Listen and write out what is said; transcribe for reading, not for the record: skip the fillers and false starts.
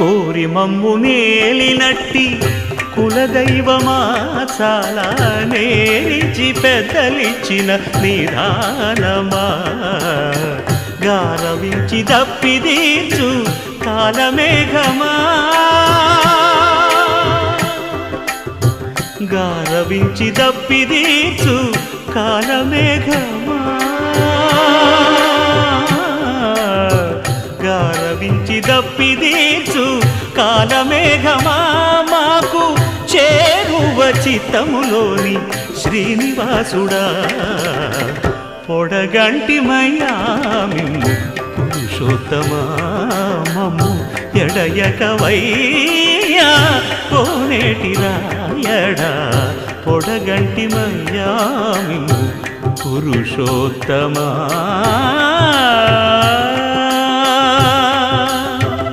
కోరి మమ్ము నేలినట్టి కులదైవమా చాలా నేరిచి పెద్దలిచ్చిన నిదానమా గారవించి దప్పిదీర్చు కాలమేఘమా గారవించి దప్పిదీర్చు కాలమేఘమా గారవించి దప్పిదీర్చు కాలమేఘమా మాకు చేరువ చిత్తములోని శ్రీనివాసుడా పొడగంటిమయ్యా మిమ్ము పురుషోత్తమా మమ్ము ఎడయకవయ్యా కోనేటి రాయడా పొడగంటిమయ్యా మిమ్ము పురుషోత్తమా